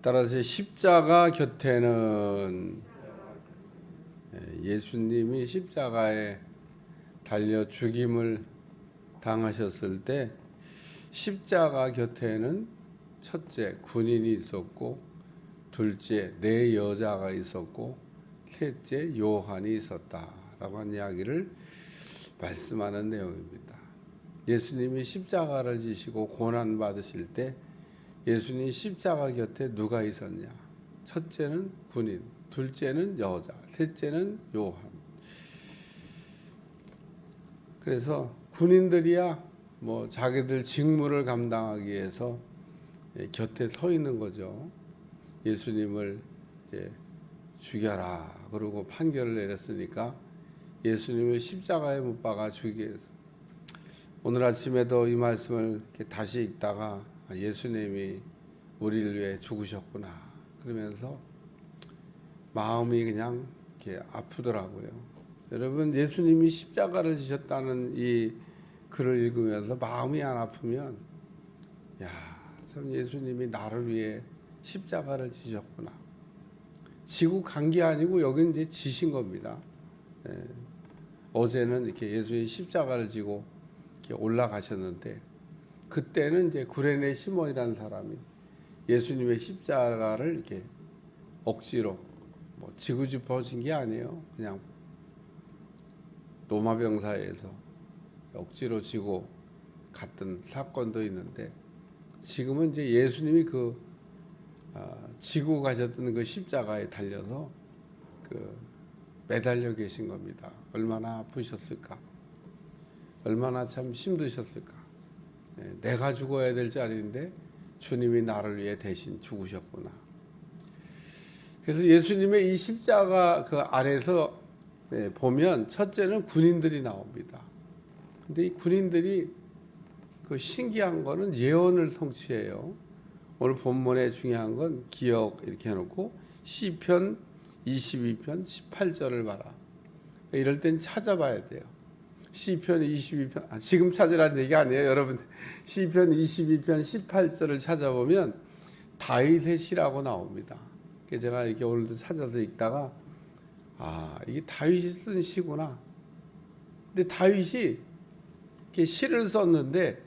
따라서 십자가 곁에는 예수님이 십자가에 달려 죽임을 당하셨을 때 십자가 곁에는 첫째 군인이 있었고, 둘째 네 여자가 있었고, 셋째 요한이 있었다라고 하는 이야기를 말씀하는 내용입니다. 예수님이 십자가를 지시고 고난 받으실 때 예수님 십자가 곁에 누가 있었냐? 첫째는 군인, 둘째는 여자, 셋째는 요한. 그래서 군인들이야 뭐 자기들 직무를 감당하기 위해서 곁에 서 있는 거죠. 예수님을 이제 죽여라 그러고 판결을 내렸으니까 예수님을 십자가에 못 박아 죽이기 위해서. 오늘 아침에도 이 말씀을 다시 읽다가 예수님이 우리를 위해 죽으셨구나 그러면서 마음이 그냥 이렇게 아프더라고요. 여러분, 예수님이 십자가를 지셨다는 이 글을 읽으면서 마음이 안 아프면, 야, 참 예수님이 나를 위해 십자가를 지셨구나. 지고 간 게 아니고 여기 이제 지신 겁니다. 어제는 이렇게 예수님이 십자가를 지고 이렇게 올라가셨는데, 그때는 이제 구레네 시몬이라는 사람이 예수님의 십자가를 이렇게 억지로 뭐 지고 싶어진 게 아니에요. 그냥 로마병사에서 억지로 지고 갔던 사건도 있는데, 지금은 이제 예수님이 지고 가셨던 그 십자가에 달려서 매달려 계신 겁니다. 얼마나 아프셨을까? 얼마나 참 힘드셨을까? 내가 죽어야 될 자리인데 주님이 나를 위해 대신 죽으셨구나. 그래서 예수님의 이 십자가 그 아래서 보면 첫째는 군인들이 나옵니다. 근데 이 군인들이 그 신기한 거는 예언을 성취해요. 오늘 본문에 중요한 건 기억 이렇게 해놓고 시편 22편 18절을 봐라. 이럴 땐 찾아봐야 돼요. 시편 22편 지금 찾으라는 얘기 아니에요, 여러분. 시편 22편 18절을 찾아보면 다윗의 시라고 나옵니다. 제가 이렇게 오늘도 찾아서 읽다가 이게 다윗이 쓴 시구나. 근데 다윗이 이렇게 시를 썼는데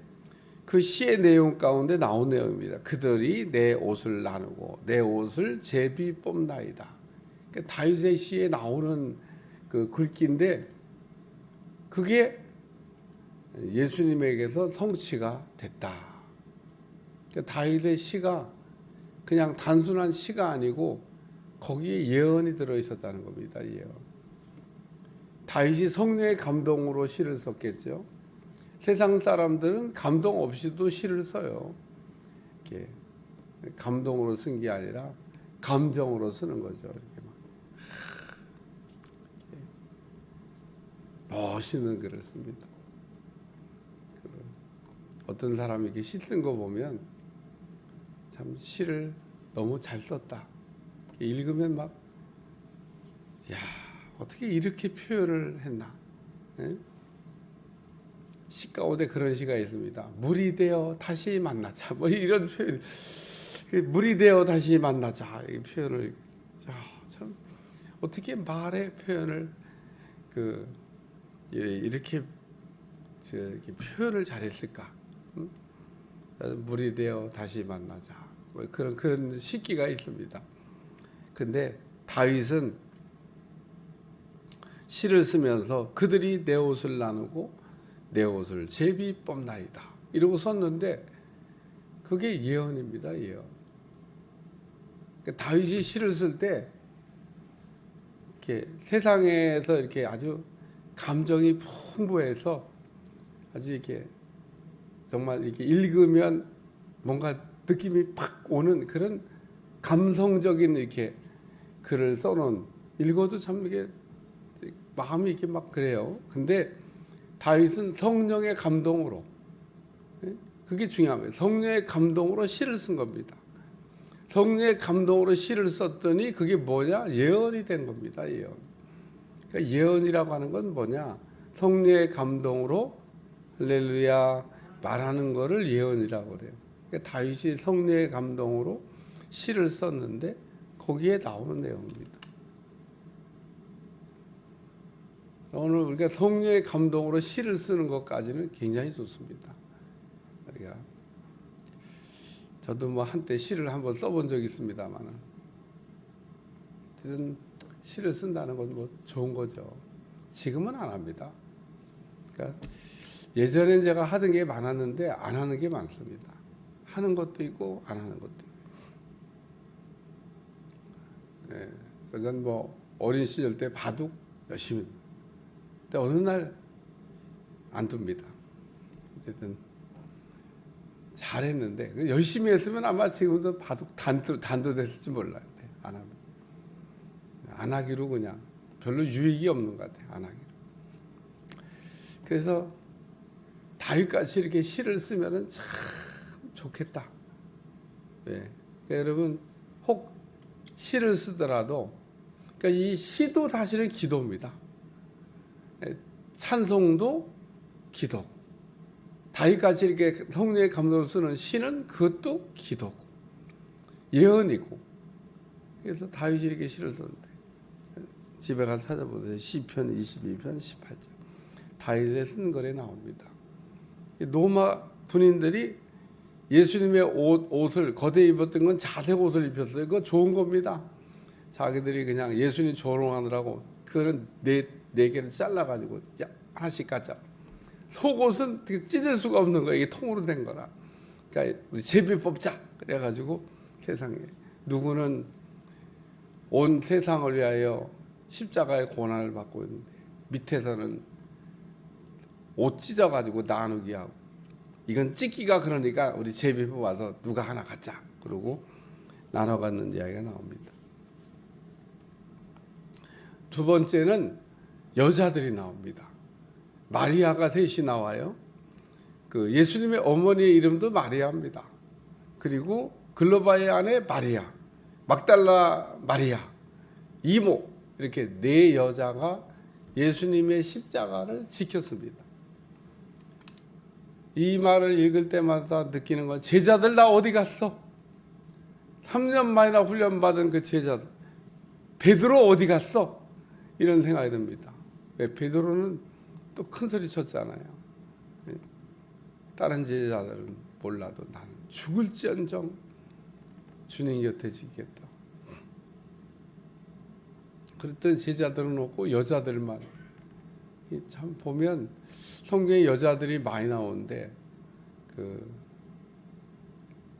그 시의 내용 가운데 나온 내용입니다. 그들이 내 옷을 나누고 내 옷을 제비 뽑나이다. 그러니까 다윗의 시에 나오는 그 글귀인데 그게 예수님에게서 성취가 됐다. 그러니까 다윗의 시가 그냥 단순한 시가 아니고 거기에 예언이 들어 있었다는 겁니다. 예언. 다윗이 성령의 감동으로 시를 썼겠죠. 세상 사람들은 감동 없이도 시를 써요. 이렇게 감동으로 쓴 게 아니라 감정으로 쓰는 거죠. 이렇게 멋있는 글을 씁니다. 어떤 사람이 이렇게 시 쓴 거 보면 참 시를 너무 잘 썼다. 읽으면 막, 야, 어떻게 이렇게 표현을 했나? 예? 시 가운데 그런 시가 있습니다. 물이 되어 다시 만나자. 뭐 이런 표현. 물이 되어 다시 만나자. 이 표현을, 참 어떻게 말의 표현을 이렇게 표현을 잘했을까? 물이 되어 다시 만나자. 뭐 그런 시기가 있습니다. 근데 다윗은 시를 쓰면서 그들이 내 옷을 나누고 내 옷을 제비 뽑나이다 이러고 썼는데 그게 예언입니다. 예언. 그러니까 다윗이 시를 쓸 때 이렇게 세상에서 이렇게 아주 감정이 풍부해서 아주 이렇게 정말 이렇게 읽으면 뭔가 느낌이 팍 오는 그런 감성적인 이렇게 글을 써놓은, 읽어도 참 이게 마음이 이렇게 막 그래요. 근데 다윗은 성령의 감동으로, 그게 중요합니다. 성령의 감동으로 시를 쓴 겁니다. 성령의 감동으로 시를 썼더니 그게 뭐냐? 예언이 된 겁니다. 예언. 그러니까 예언이라고 하는 건 뭐냐? 성령의 감동으로 할렐루야 말하는 거를 예언이라고 그래요. 그러니까 다윗이 성령의 감동으로 시를 썼는데 거기에 나오는 내용입니다. 오늘 우리가 성령의 감동으로 시를 쓰는 것까지는 굉장히 좋습니다. 우리가 저도 뭐 한때 시를 한번 써본 적이 있습니다만은, 어쨌든 시를 쓴다는 건 뭐 좋은 거죠. 지금은 안 합니다. 그러니까 예전엔 제가 하던 게 많았는데 안 하는 게 많습니다. 하는 것도 있고 안 하는 것도 있고. 네, 저는 뭐 어린 시절 때 바둑 열심히, 근데 어느 날 안 둡니다. 어쨌든 잘했는데 열심히 했으면 아마 지금도 바둑 단도 됐을지 몰라요. 안 합니다. 안 하기로 그냥 별로 유익이 없는 것 같아요. 안 하기로. 그래서 다윗같이 이렇게 시를 쓰면은 참 좋겠다. 네. 그러니까 여러분 혹 시를 쓰더라도, 그러니까 이 시도 사실은 기도입니다. 찬송도 기도. 다윗같이 이렇게 성령의 감동을 쓰는 시는 그것도 기도고 예언이고. 그래서 다윗이 이렇게 시를 썼는데, 집에 가서 찾아보세요. 시편 22편 18절 다윗의 쓴 글에 나옵니다. 로마 군인들이 예수님의 옷을 겉에 입었던 건 자색 옷을 입혔어요. 그거 좋은 겁니다. 자기들이 그냥 예수님 조롱하느라고 그거는 네 개를 잘라가지고 하나씩 갖자. 속옷은 찢을 수가 없는 거예요. 이게 통으로 된 거라. 그러니까 우리 제비 뽑자. 그래가지고 세상에 누구는 온 세상을 위하여 십자가의 고난을 받고 있는데 밑에서는 옷 찢어가지고 나누기 하고, 이건 찢기가 그러니까 우리 제비 뽑아서 누가 하나 갖자. 그러고 나눠 갖는 이야기가 나옵니다. 두 번째는 여자들이 나옵니다. 마리아가 셋이 나와요. 그 예수님의 어머니의 이름도 마리아입니다. 그리고 글로바의 아내 마리아, 막달라 마리아, 이모, 이렇게 네 여자가 예수님의 십자가를 지켰습니다. 이 말을 읽을 때마다 느끼는 건, 제자들 다 어디 갔어? 3년 만이나 훈련받은 그 제자들, 베드로 어디 갔어? 이런 생각이 듭니다. 왜? 베드로는 또 큰 소리 쳤잖아요. 다른 제자들은 몰라도 나는 죽을지언정 주님 곁에 지겠다. 그랬던 제자들은 없고 여자들만. 참 보면 성경에 여자들이 많이 나오는데,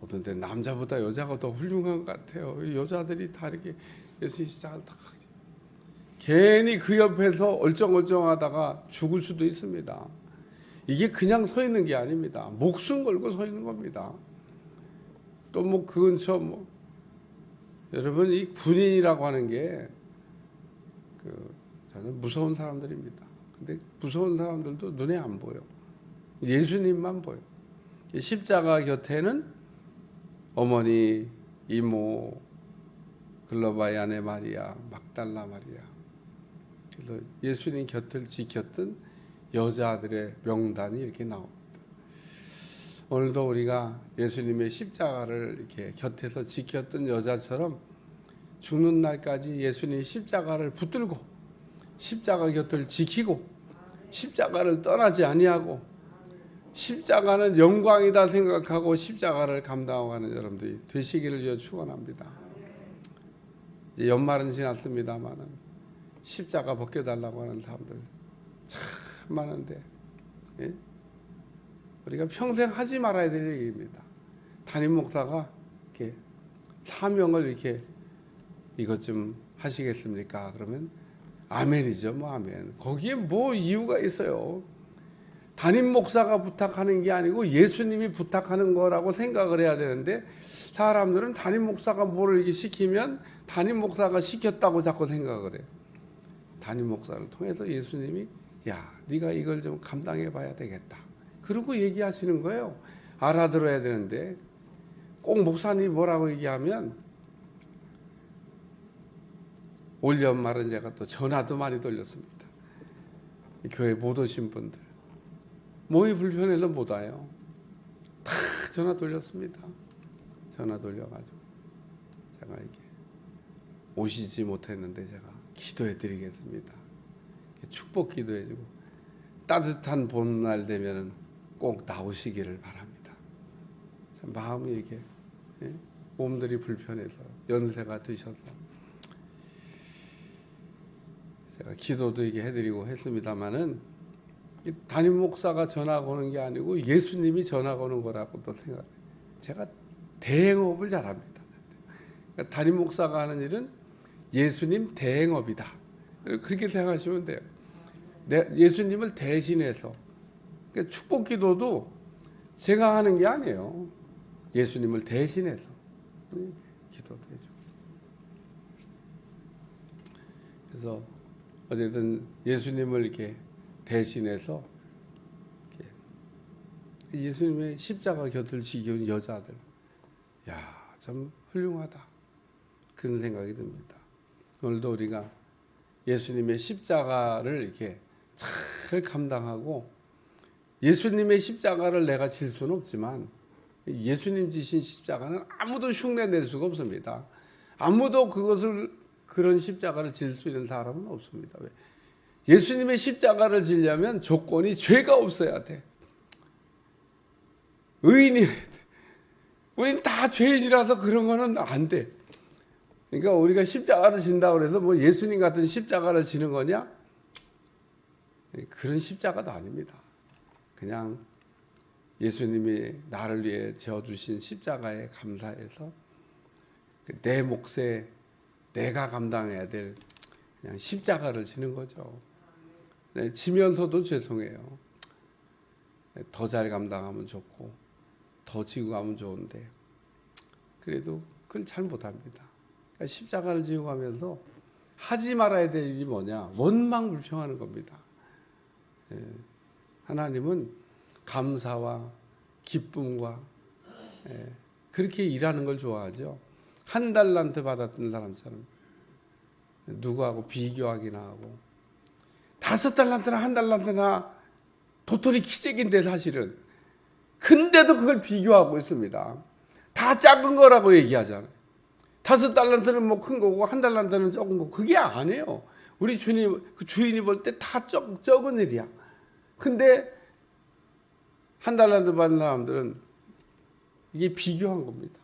어떤 때 남자보다 여자가 더 훌륭한 것 같아요. 여자들이 다 이렇게 예수님 십자가를 다 괜히 그 옆에서 얼쩡얼쩡하다가 죽을 수도 있습니다. 이게 그냥 서 있는 게 아닙니다. 목숨 걸고 서 있는 겁니다. 또 뭐 그 근처 여러분, 이 군인이라고 하는 게 저는 무서운 사람들입니다. 근데 무서운 사람들도 눈에 안 보여. 예수님만 보여. 십자가 곁에는 어머니, 이모, 글로바의 아내 마리아, 막달라 마리아. 그래서 예수님 곁을 지켰던 여자들의 명단이 이렇게 나옵니다. 오늘도 우리가 예수님의 십자가를 이렇게 곁에서 지켰던 여자처럼 죽는 날까지 예수님 십자가를 붙들고 십자가 곁을 지키고 십자가를 떠나지 아니하고, 십자가는 영광이다 생각하고 십자가를 감당하는 여러분들이 되시기를 위해 축원합니다. 이제 연말은 지났습니다만은 십자가 벗겨달라고 하는 사람들 참 많은데, 예? 우리가 평생 하지 말아야 될 얘기입니다. 담임 목사가 이렇게 사명을 이렇게 이것 좀 하시겠습니까? 그러면 아멘이죠. 뭐 아멘. 거기에 뭐 이유가 있어요. 담임 목사가 부탁하는 게 아니고 예수님이 부탁하는 거라고 생각을 해야 되는데, 사람들은 담임 목사가 뭐를 이렇게 시키면 담임 목사가 시켰다고 자꾸 생각을 해요. 담임 목사를 통해서 예수님이 야, 네가 이걸 좀 감당해 봐야 되겠다. 그러고 얘기하시는 거예요. 알아들어야 되는데 꼭 목사님이 뭐라고 얘기하면, 올 연말은 제가 또 전화도 많이 돌렸습니다. 교회 못 오신 분들, 몸이 불편해서 못 와요. 다 전화 돌렸습니다. 전화 돌려가지고 제가 이게 오시지 못했는데 제가 기도해 드리겠습니다. 축복 기도해주고 따뜻한 봄날 되면 꼭 나오시기를 바랍니다. 참 마음이 이게 몸들이 불편해서 연세가 드셔서 제가 기도도 이게 해드리고 했습니다만은 담임 목사가 전화 거는 게 아니고 예수님이 전화 거는 거라고 또 생각해요. 제가 대행업을 잘합니다. 그러니까 담임 목사가 하는 일은 예수님 대행업이다. 그렇게 생각하시면 돼요. 예수님을 대신해서 그러니까 축복 기도도 제가 하는 게 아니에요. 예수님을 대신해서 기도도 해주고. 그래서 어쨌든 예수님을 이렇게 대신해서 이렇게 예수님의 십자가 곁을 지키는 여자들, 야, 참 훌륭하다. 그런 생각이 듭니다. 오늘도 우리가 예수님의 십자가를 이렇게 잘 감당하고, 예수님의 십자가를 내가 질 수는 없지만 예수님 지신 십자가는 아무도 흉내 낼 수가 없습니다. 아무도 그런 십자가를 질 수 있는 사람은 없습니다. 왜? 예수님의 십자가를 지려면 조건이 죄가 없어야 돼. 의인이어야 돼. 우린 다 죄인이라서 그런 거는 안 돼. 그러니까 우리가 십자가를 진다고 해서 뭐 예수님 같은 십자가를 지는 거냐? 그런 십자가도 아닙니다. 그냥 예수님이 나를 위해 지어주신 십자가에 감사해서 내 몫에 내가 감당해야 될 그냥 십자가를 지는 거죠. 지면서도 죄송해요. 더 잘 감당하면 좋고 더 지고 가면 좋은데 그래도 그걸 잘 못합니다. 그러니까 십자가를 지고 가면서 하지 말아야 될 일이 뭐냐? 원망불평하는 겁니다. 하나님은 감사와 기쁨과 그렇게 일하는 걸 좋아하죠. 한 달란트 받았던 사람처럼 누구하고 비교하기나 하고, 5달란트나 한 달란트나 도토리 키재기인데 사실은, 근데도 그걸 비교하고 있습니다. 다 작은 거라고 얘기하잖아요. 5달란트는 뭐 큰 거고 한 달란트는 적은 거. 그게 아니에요. 우리 주인이 볼 때 다 적은 일이야. 근데 한 달란트 받는 사람들은 이게 비교한 겁니다.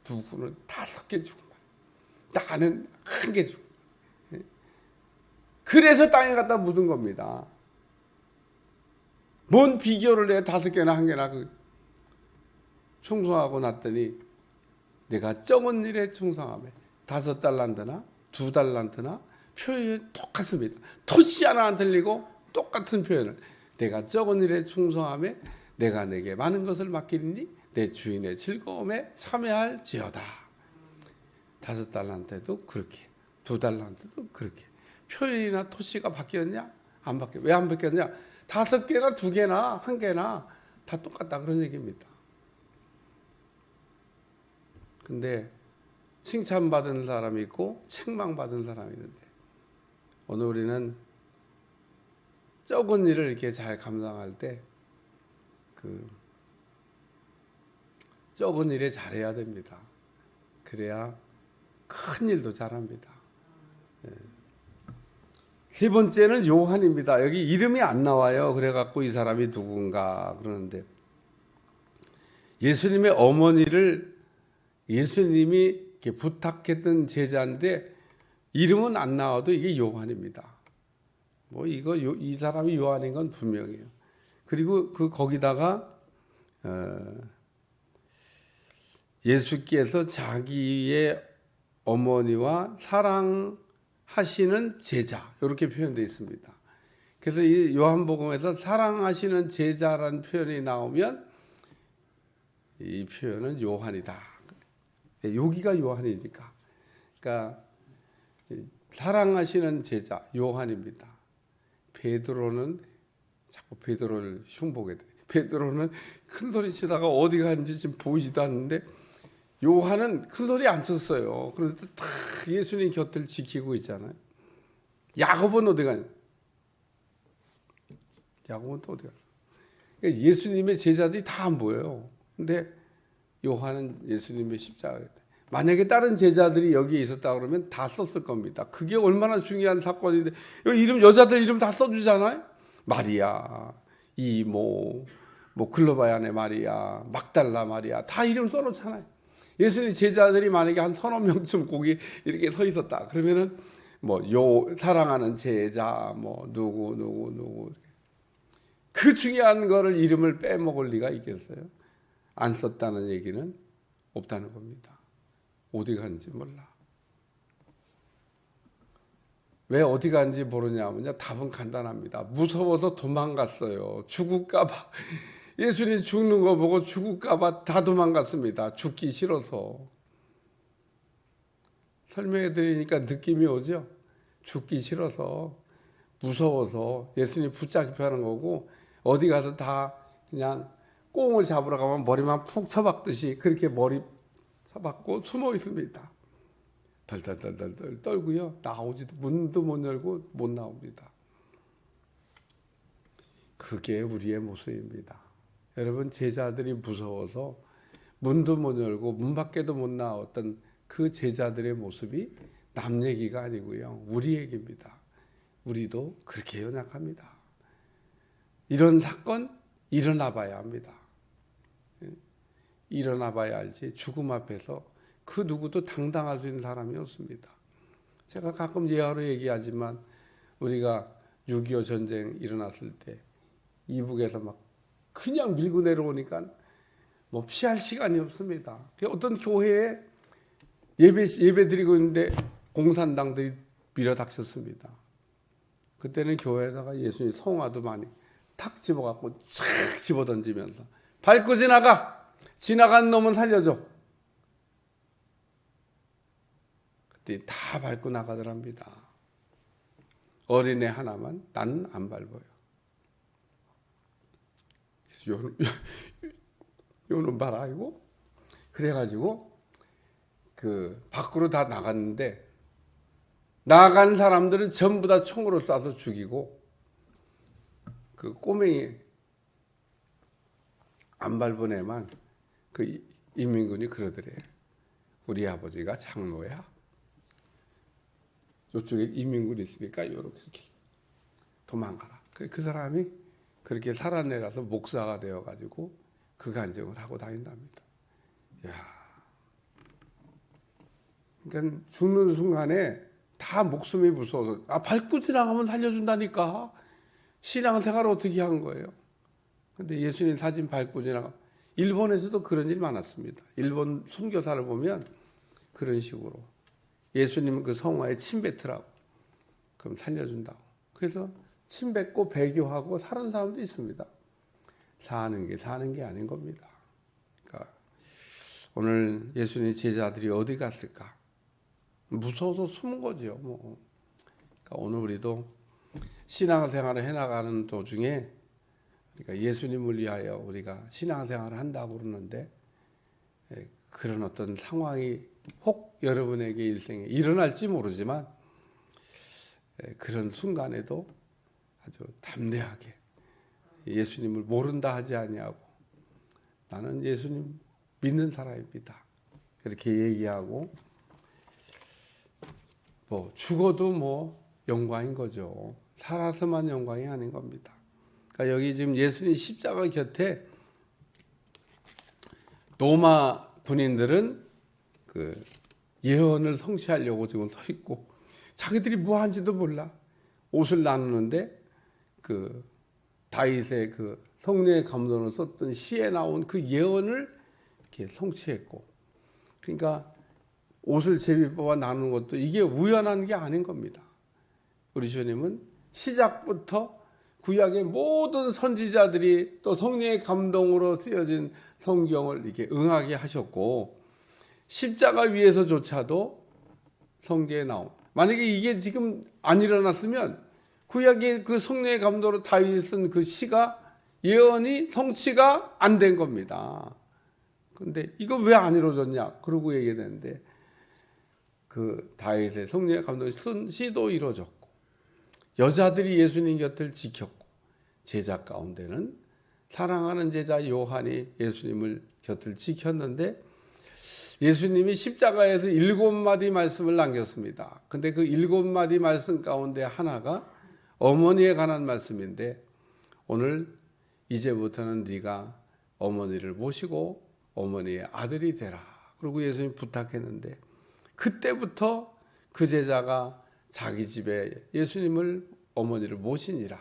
누구는 5개 주고 나는 1개 주고. 그래서 땅에 갖다 묻은 겁니다. 뭔 비교를 해 5개나 1개나 충성하고 났더니 내가 적은 일에 충성하며 5달란트나 2달란트나 표현이 똑같습니다. 토시 하나 안 틀리고 똑같은 표현을, 내가 적은 일에 충성하며 내가 내게 많은 것을 맡기리니 내 주인의 즐거움에 참여할지어다. 5달란트도 그렇게, 2달란트도 그렇게. 표현이나 토시가 바뀌었냐? 안 바뀌어. 왜 안 바뀌었냐? 5개나 2개나 1개나 다 똑같다 그런 얘기입니다. 근데 칭찬받은 사람이 있고 책망받은 사람이 있는데, 오늘 우리는 적은 일을 이렇게 잘 감당할 때 적은 일에 잘해야 됩니다. 그래야 큰 일도 잘합니다. 세 번째는 요한입니다. 여기 이름이 안 나와요. 그래갖고 이 사람이 누군가 그러는데, 예수님의 어머니를 예수님이 이렇게 부탁했던 제자인데 이름은 안 나와도 이게 요한입니다. 뭐 이 사람이 요한인 건 분명해요. 그리고 거기다가 예수께서 자기의 어머니와 사랑하시는 제자, 이렇게 표현되어 있습니다. 그래서 이 요한복음에서 사랑하시는 제자라는 표현이 나오면 이 표현은 요한이다. 여기가 요한이니까. 그러니까 사랑하시는 제자 요한입니다. 베드로는 자꾸 베드로를 흉보게 돼. 베드로는 큰 소리 치다가 어디 갔는지 지금 보이지도 않는데, 요한은 큰 소리 안 쳤어요. 그런데 다 예수님 곁을 지키고 있잖아요. 야고보는 어디 가냐? 야고보는 또 어디 가냐? 그러니까 예수님의 제자들이 다 안 보여요. 근데 요한은 예수님의 십자가. 만약에 다른 제자들이 여기에 있었다 그러면 다 썼을 겁니다. 그게 얼마나 중요한 사건인데 여기 이름 여자들 이름 다 써주잖아요. 마리아, 이모, 뭐 글로바얀의 마리아, 막달라 마리아 다 이름 써놓잖아요. 예수님 제자들이 만약에 한 서너 명쯤 거기 이렇게 서 있었다 그러면은 뭐 요 사랑하는 제자 뭐 누구 그 중요한 거를 이름을 빼먹을 리가 있겠어요? 안 썼다는 얘기는 없다는 겁니다. 어디 간지 몰라. 왜 어디 간지 모르냐면요. 답은 간단합니다. 무서워서 도망갔어요. 죽을까 봐. 예수님 죽는 거 보고 죽을까 봐 다 도망갔습니다. 죽기 싫어서. 설명해 드리니까 느낌이 오죠? 죽기 싫어서, 무서워서 예수님 붙잡혀 하는 거고 어디 가서 다 그냥 꽁을 잡으러 가면 머리만 푹 쳐박듯이 그렇게 머리 쳐박고 숨어 있습니다. 덜덜덜덜 떨고요. 나오지도 문도 못 열고 못 나옵니다. 그게 우리의 모습입니다. 여러분 제자들이 무서워서 문도 못 열고 문 밖에도 못 나왔던 그 제자들의 모습이 남 얘기가 아니고요. 우리 얘기입니다. 우리도 그렇게 연약합니다. 이런 사건 일어나 봐야 합니다. 일어나 봐야 알지 죽음 앞에서 그 누구도 당당할 수 있는 사람이 없습니다. 제가 가끔 예화로 얘기하지만 우리가 6.25 전쟁 일어났을 때 이북에서 막 그냥 밀고 내려오니까 뭐 피할 시간이 없습니다. 어떤 교회에 예배 드리고 있는데 공산당들이 밀어닥쳤습니다. 그때는 교회에다가 예수님 성화도 많이 탁 집어갖고 쫙 집어던지면서 밟고 지나간 놈은 살려줘. 그때 다 밟고 나가더랍니다. 어린애 하나만 나는 안 밟아요. 요놈 봐라 이거. 그래가지고 그 밖으로 다 나갔는데 나간 사람들은 전부 다 총으로 쏴서 죽이고 그 꼬맹이 안 밟은 애만 그 인민군이 그러더래. 우리 아버지가 장로야. 이쪽에 인민군이 있으니까 이렇게 도망가라. 그 사람이 그렇게 살아내려서 목사가 되어가지고 그 간증을 하고 다닌답니다. 야, 그러니까 죽는 순간에 다 목숨이 무서워서 밟고 지나가면 살려준다니까. 신앙생활을 어떻게 한 거예요? 근데 예수님 사진 밟고 지나가. 일본에서도 그런 일 많았습니다. 일본 선교사를 보면 그런 식으로 예수님 그 성화에 침 뱉으라고 그럼 살려준다고. 그래서 침 뱉고 배교하고 사는 사람도 있습니다. 사는 게 아닌 겁니다. 그러니까 오늘 예수님 제자들이 어디 갔을까? 무서워서 숨은 거죠. 뭐. 그러니까 오늘 우리도 신앙생활을 해나가는 도중에 그러니까 예수님을 위하여 우리가 신앙생활을 한다고 그러는데 그런 어떤 상황이 혹 여러분에게 일생에 일어날지 모르지만 그런 순간에도 아주 담대하게 예수님을 모른다 하지 아니하고 나는 예수님 믿는 사람입니다. 그렇게 얘기하고 뭐 죽어도 뭐 영광인 거죠. 살아서만 영광이 아닌 겁니다. 그러니까 여기 지금 예수님 십자가 곁에 로마 군인들은 그 예언을 성취하려고 지금 서 있고 자기들이 뭐 한지도 몰라. 옷을 나누는데 그 다윗의 그 성령의 감동으로 썼던 시에 나온 그 예언을 이렇게 성취했고, 그러니까 옷을 제비 뽑아 나누는 것도 이게 우연한 게 아닌 겁니다. 우리 주님은 시작부터 구약의 모든 선지자들이 또 성령의 감동으로 쓰여진 성경을 이렇게 응하게 하셨고 십자가 위에서조차도 성경에 나온, 만약에 이게 지금 안 일어났으면 구약의 그 성령의 감동으로 다윗이 쓴 그 시가 예언이 성취가 안 된 겁니다. 그런데 이거 왜 안 이루어졌냐 그러고 얘기했는데 그 다윗의 성령의 감동으로 쓴 시도 이루어졌고 여자들이 예수님 곁을 지켰고 제자 가운데는 사랑하는 제자 요한이 예수님을 곁을 지켰는데 예수님이 십자가에서 7마디 말씀을 남겼습니다. 근데 그 7마디 말씀 가운데 하나가 어머니에 관한 말씀인데 오늘 이제부터는 네가 어머니를 모시고 어머니의 아들이 되라. 그리고 예수님이 부탁했는데 그때부터 그 제자가 자기 집에 예수님을 어머니를 모시니라.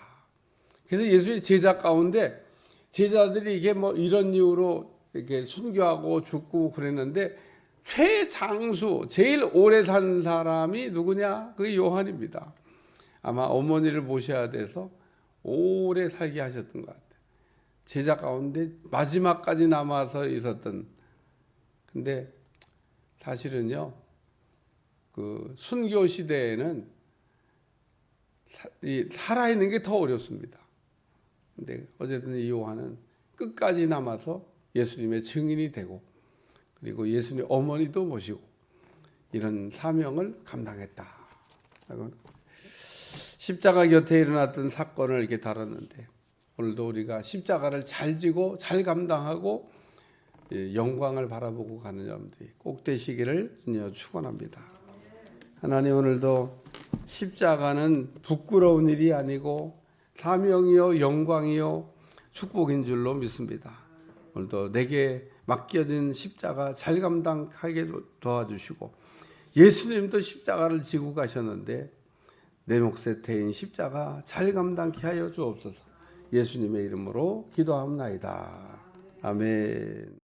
그래서 예수의 제자 가운데 제자들이 이게 뭐 이런 이유로 이렇게 순교하고 죽고 그랬는데 최장수 제일 오래 산 사람이 누구냐? 그 요한입니다. 아마 어머니를 모셔야 돼서 오래 살게 하셨던 것 같아요. 제자 가운데 마지막까지 남아서 있었던. 근데 사실은요, 그 순교 시대에는 살아있는 게 더 어렵습니다. 근데 어쨌든 이 요한은 끝까지 남아서 예수님의 증인이 되고 그리고 예수님 어머니도 모시고 이런 사명을 감당했다. 십자가 곁에 일어났던 사건을 이렇게 다뤘는데 오늘도 우리가 십자가를 잘 지고 잘 감당하고 영광을 바라보고 가는 여러분들이 꼭 되시기를 주님 축원합니다. 하나님 오늘도 십자가는 부끄러운 일이 아니고 사명이요 영광이요 축복인 줄로 믿습니다. 오늘도 내게 맡겨진 십자가 잘 감당하게 도와주시고 예수님도 십자가를 지고 가셨는데 내 몫에 태인 십자가 잘 감당케 하여 주옵소서. 예수님의 이름으로 기도합나이다. 아멘.